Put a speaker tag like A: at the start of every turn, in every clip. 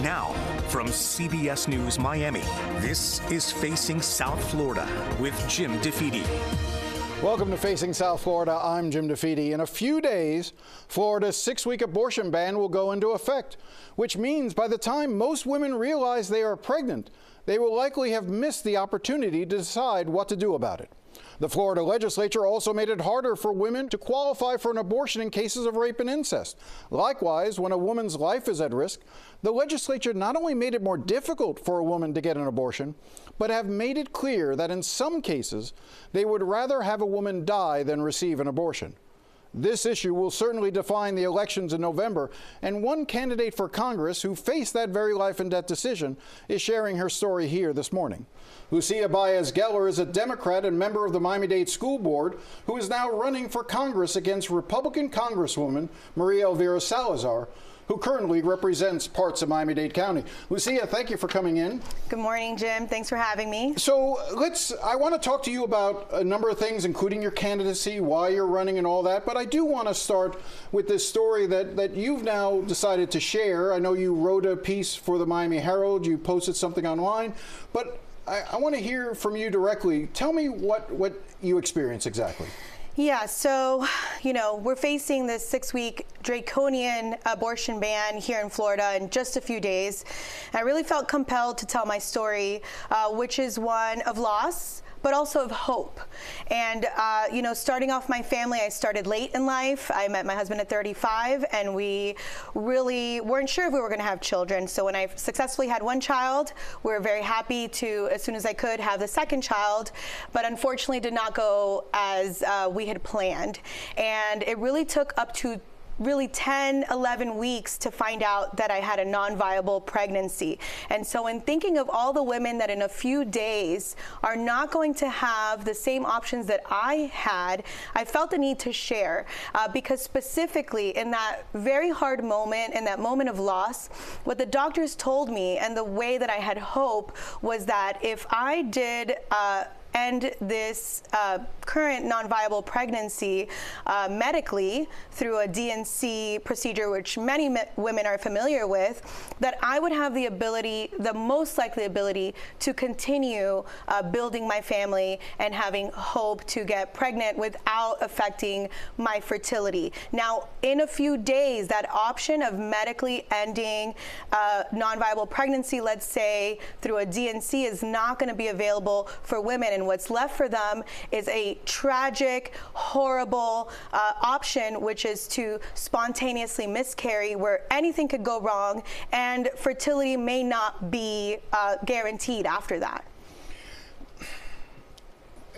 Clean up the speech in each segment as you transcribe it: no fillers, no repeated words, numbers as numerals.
A: Now, from CBS News Miami, this is Facing South Florida with Jim DeFede.
B: Welcome to Facing South Florida. I'm Jim DeFede. In a few days, Florida's 6-week abortion ban will go into effect, which means by the time most women realize they are pregnant, they will likely have missed the opportunity to decide what to do about it. The Florida legislature also made it harder for women to qualify for an abortion in cases of rape and incest. Likewise, when a woman's life is at risk, the legislature not only made it more difficult for a woman to get an abortion, but have made it clear that in some cases, they would rather have a woman die than receive an abortion. This issue will certainly define the elections in November, and one candidate for Congress who faced that very life and death decision is sharing her story here this morning. Lucia Baez-Geller is a Democrat and member of the Miami-Dade School Board who is now running for Congress against Republican Congresswoman Maria Elvira Salazar, who currently represents parts of Miami-Dade County. Lucia, thank you for coming in.
C: Good morning, Jim. Thanks for having me.
B: So I want to talk to you about a number of things, including your candidacy, why you're running and all that. But I do want to start with this story that you've now decided to share. I know you wrote a piece for the Miami Herald. You posted something online. But I want to hear from you directly. Tell me what you experienced exactly.
C: Yeah, so, we're facing this 6-week draconian abortion ban here in Florida in just a few days. I really felt compelled to tell my story, which is one of loss, but also of hope. And, starting off my family, I started late in life. I met my husband at 35, and we really weren't sure if we were going to have children. So when I successfully had one child, we were very happy to, as soon as I could, have the second child, but unfortunately did not go as we had planned. And it really took up to 10, 11 weeks to find out that I had a non-viable pregnancy. And so in thinking of all the women that in a few days are not going to have the same options that I had, I felt the need to share because specifically in that very hard moment, in that moment of loss, what the doctors told me and the way that I had hope was that if I did end this current non-viable pregnancy medically through a DNC procedure, which many women are familiar with, that I would have the ability, the most likely ability, to continue building my family and having hope to get pregnant without affecting my fertility. Now, in a few days, that option of medically ending non-viable pregnancy, let's say, through a DNC is not going to be available for women. And what's left for them is a tragic, horrible option, which is to spontaneously miscarry, where anything could go wrong and fertility may not be guaranteed after that.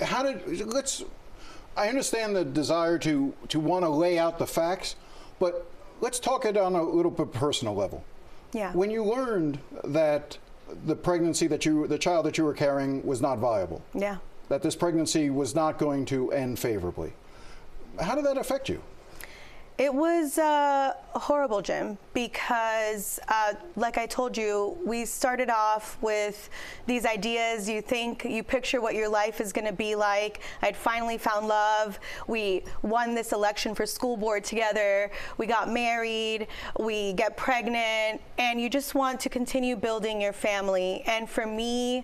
B: I understand the desire to want to lay out the facts, but let's talk it on a little bit personal level.
C: Yeah.
B: When you learned that the pregnancy the child that you were carrying was not viable.
C: Yeah.
B: That this pregnancy was not going to end favorably. How did that affect you?
C: It was horrible, Jim, because like I told you, we started off with these ideas. You picture what your life is going to be like. I'd finally found love. We won this election for school board together. We got married. We get pregnant. And you just want to continue building your family. And for me,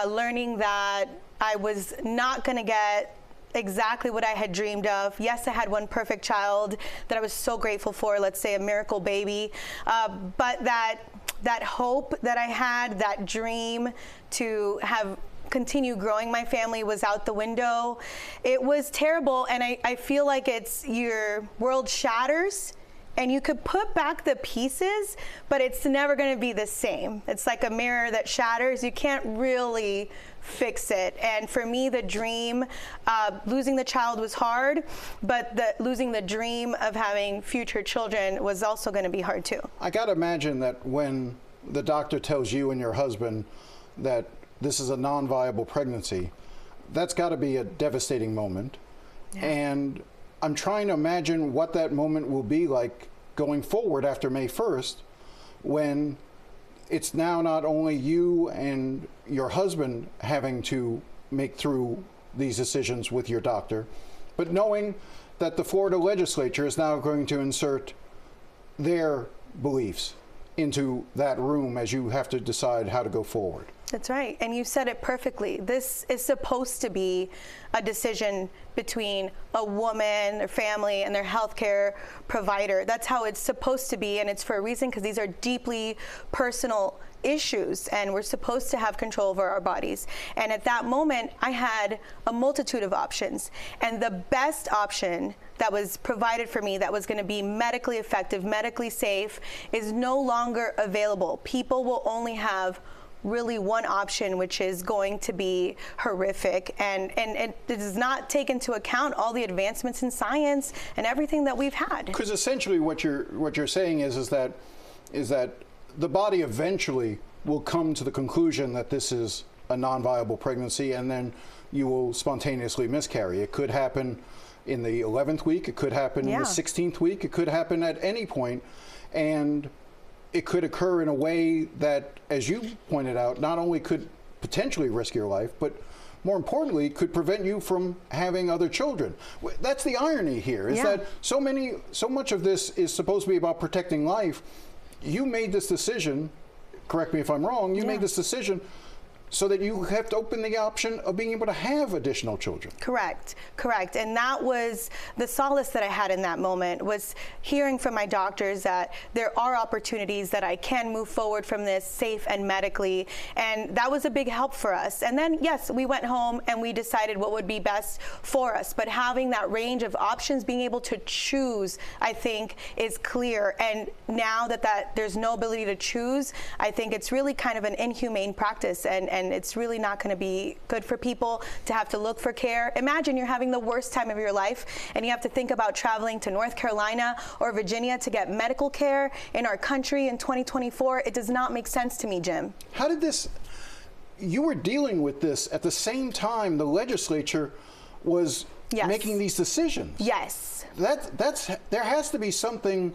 C: learning that I was not going to get exactly what I had dreamed of. Yes, I had one perfect child that I was so grateful for, let's say a miracle baby, but that hope that I had, that dream to have continue growing my family was out the window. It was terrible, and I feel like your world shatters, and you could put back the pieces, but it's never going to be the same. It's like a mirror that shatters. You can't really fix it. And for me, the dream, losing the child was hard, but losing the dream of having future children was also going to be hard too.
B: I got to imagine that when the doctor tells you and your husband that this is a non-viable pregnancy, that's got to be a devastating moment. Yeah. And I'm trying to imagine what that moment will be like going forward after May 1st, when it's now not only you and your husband having to make through these decisions with your doctor, but knowing that the Florida legislature is now going to insert their beliefs into that room as you have to decide how to go forward.
C: That's right. And you said it perfectly. This is supposed to be a decision between a woman, their family, and their healthcare provider. That's how it's supposed to be, and it's for a reason, because these are deeply personal issues, and we're supposed to have control over our bodies. And at that moment, I had a multitude of options, and the best option that was provided for me that was going to be medically effective, medically safe, is no longer available. People will only have really one option, which is going to be horrific, and it does not take into account all the advancements in science and everything that we've had.
B: Because essentially what you're saying is that the body eventually will come to the conclusion that this is a non-viable pregnancy, and then you will spontaneously miscarry. It could happen in the 11th week, it could happen in the 16th week, it could happen at any point, and it could occur in a way that, as you pointed out, not only could potentially risk your life, but more importantly, could prevent you from having other children. That's the irony here, is that so much of this is supposed to be about protecting life. You made this decision, correct me if I'm wrong, you made this decision so that you have to open the option of being able to have additional children.
C: Correct, correct. And that was the solace that I had in that moment, was hearing from my doctors that there are opportunities that I can move forward from this safe and medically. And that was a big help for us. And then, yes, we went home and we decided what would be best for us. But having that range of options, being able to choose, I think, is clear. And now that there's no ability to choose, I think it's really kind of an inhumane practice. And it's really not going to be good for people to have to look for care. Imagine you're having the worst time of your life and you have to think about traveling to North Carolina or Virginia to get medical care in our country in 2024. It does not make sense to me, Jim.
B: How did this, you were dealing with this at the same time the legislature was making these decisions.
C: Yes.
B: There has to be something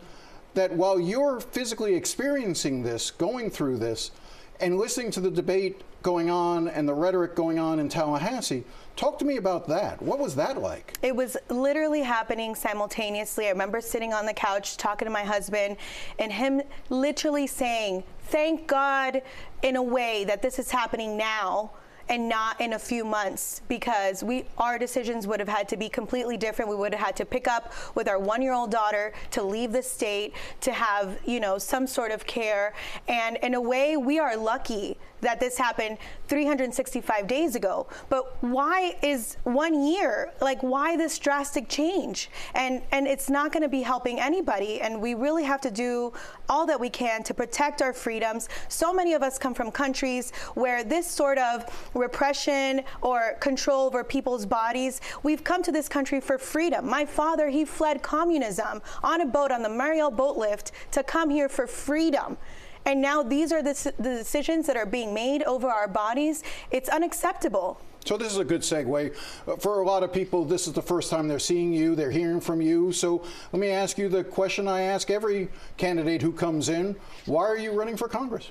B: that while you're physically experiencing this, going through this, and listening to the debate going on and the rhetoric going on in Tallahassee, talk to me about that. What was that like? It
C: was literally happening simultaneously. I remember sitting on the couch talking to my husband and him literally saying, thank God in a way that this is happening now and not in a few months, because our decisions would have had to be completely different. We would have had to pick up with our 1-year-old daughter to leave the state, to have, some sort of care. And in a way, we are lucky that this happened 365 days ago. But why is 1 year? Like, why this drastic change? And it's not going to be helping anybody. And we really have to do all that we can to protect our freedoms. So many of us come from countries where this sort of repression or control over people's bodies, we've come to this country for freedom. My father, he fled communism on a boat on the Mariel boat lift to come here for freedom. And now these are the decisions that are being made over our bodies. It's unacceptable.
B: So this is a good segue. For a lot of people, this is the first time they're seeing you, they're hearing from you. So let me ask you the question I ask every candidate who comes in. Why are you running for Congress?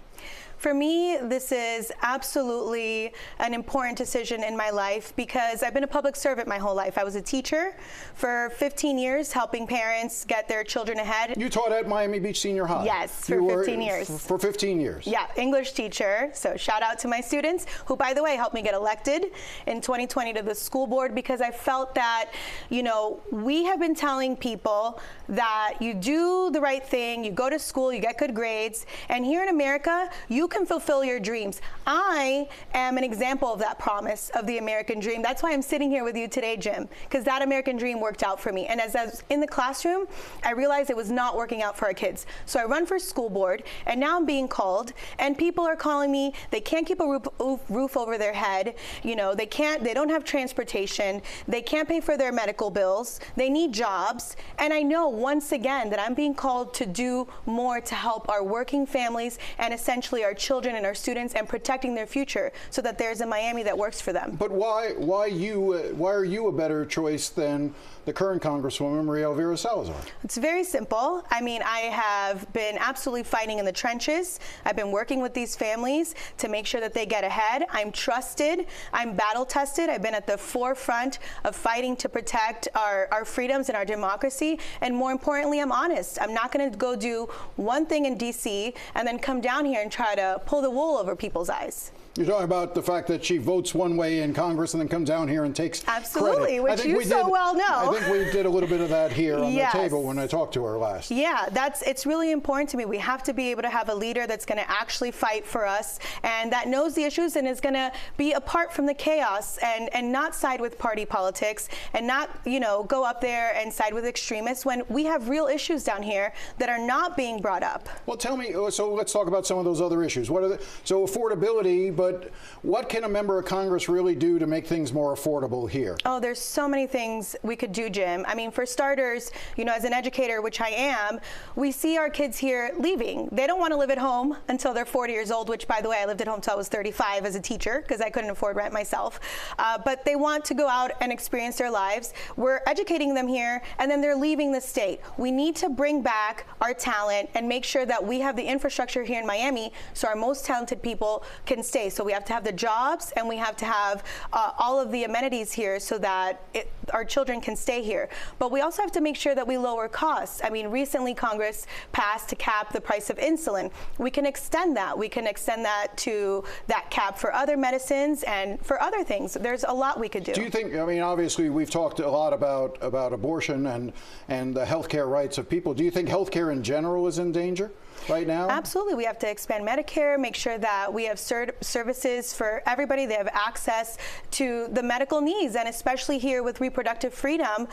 C: For me, this is absolutely an important decision in my life because I've been a public servant my whole life. I was a teacher for 15 years, helping parents get their children ahead.
B: You taught at Miami Beach Senior High?
C: Yes, for 15 years.
B: For 15 years?
C: Yeah, English teacher. So shout out to my students who, by the way, helped me get elected in 2020 to the school board because I felt that, we have been telling people that you do the right thing, you go to school, you get good grades, and here in America, you can fulfill your dreams. I am an example of that promise of the American dream. That's why I'm sitting here with you today, Jim, because that American dream worked out for me. And as I was in the classroom, I realized it was not working out for our kids. So I run for school board, and now I'm being called, and people are calling me. They can't keep a roof over their head. They don't have transportation. They can't pay for their medical bills. They need jobs. And I know once again that I'm being called to do more to help our working families and essentially our children and our students and protecting their future so that there's a Miami that works for them.
B: But why are you a better choice than the current Congresswoman, Maria Elvira Salazar?
C: It's very simple. I mean, I have been absolutely fighting in the trenches. I've been working with these families to make sure that they get ahead. I'm trusted. I'm battle tested. I've been at the forefront of fighting to protect our freedoms and our democracy. And more importantly, I'm honest. I'm not going to go do one thing in D.C. and then come down here and try to pull the wool over people's eyes.
B: You're talking about the fact that she votes one way in Congress and then comes down here and takes
C: absolutely,
B: credit.
C: which you so well know.
B: I think we did a little bit of that here on the table when I talked to her last.
C: Yeah, it's really important to me. We have to be able to have a leader that's going to actually fight for us and that knows the issues and is going to be apart from the chaos and not side with party politics and not, you know, go up there and side with extremists when we have real issues down here that are not being brought up.
B: Well, tell me, so let's talk about some of those other issues. What are the, so affordability, but what can a member of Congress really do to make things more affordable here? Oh,
C: there's so many things we could do, Jim. I mean, for starters, you know, as an educator, which I am, we see our kids here leaving. They don't want to live at home until they're 40 years old, which, by the way, I lived at home until I was 35 as a teacher because I couldn't afford rent myself. But they want to go out and experience their lives. We're educating them here, and then they're leaving the state. We need to bring back our talent and make sure that we have the infrastructure here in Miami so our most talented people can stay. So we have to have the jobs and we have to have all of the amenities here so that our children can stay here. But we also have to make sure that we lower costs. I mean, recently Congress passed to cap the price of insulin. We can extend that. We can extend that to that cap for other medicines and for other things. There's a lot we could do.
B: Do you think, I mean, obviously we've talked a lot about abortion and the healthcare rights of people. Do you think healthcare in general is in danger right now?
C: Absolutely. We have to expand Medicare, make sure that we have services for everybody. They have access to the medical needs, and especially here with reproductive freedom,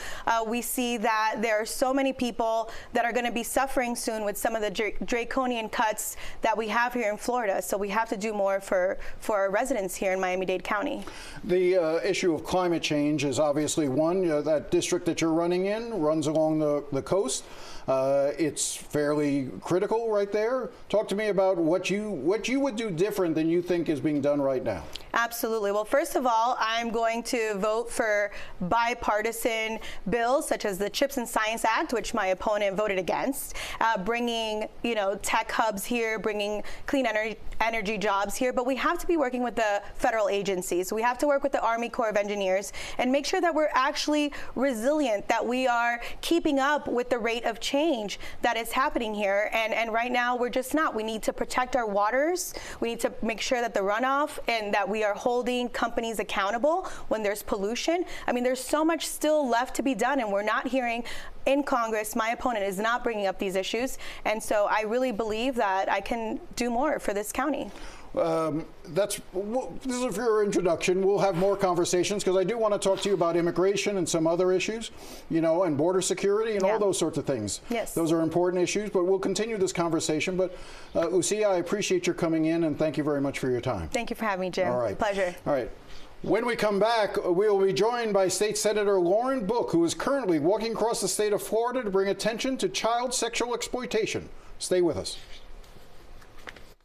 C: we see that there are so many people that are going to be suffering soon with some of the draconian cuts that we have here in Florida. So we have to do more for our residents here in Miami-Dade County.
B: The issue of climate change is obviously one. That district that you're running in runs along the coast. It's fairly critical right there. Talk to me about what you would do different than you think is being done right now.
C: Absolutely. Well, first of all, I'm going to vote for bipartisan bills such as the CHIPS and Science Act, which my opponent voted against, bringing, you know, tech hubs here, bringing clean energy jobs here. But we have to be working with the federal agencies. We have to work with the Army Corps of Engineers and make sure that we're actually resilient, that we are keeping up with the rate of change that is happening here. And right now we're just not. We need to protect our waters. We need to make sure that the runoff and that we are holding companies accountable when there's pollution. I mean, there's so much still left to be done, and we're not hearing in Congress. My opponent is not bringing up these issues, and so I really believe that I can do more for this county.
B: This is your introduction. We'll have more conversations because I do want to talk to you about immigration and some other issues, you know, and border security and all those sorts of things.
C: Yes.
B: Those are important issues, but we'll continue this conversation. But Lucia, I appreciate your coming in and thank you very much for your time.
C: Thank you for having me, Jim.
B: All right.
C: Pleasure.
B: All right. When we come back, we will be joined by State Senator Lauren Book, who is currently walking across the state of Florida to bring attention to child sexual exploitation. Stay with us.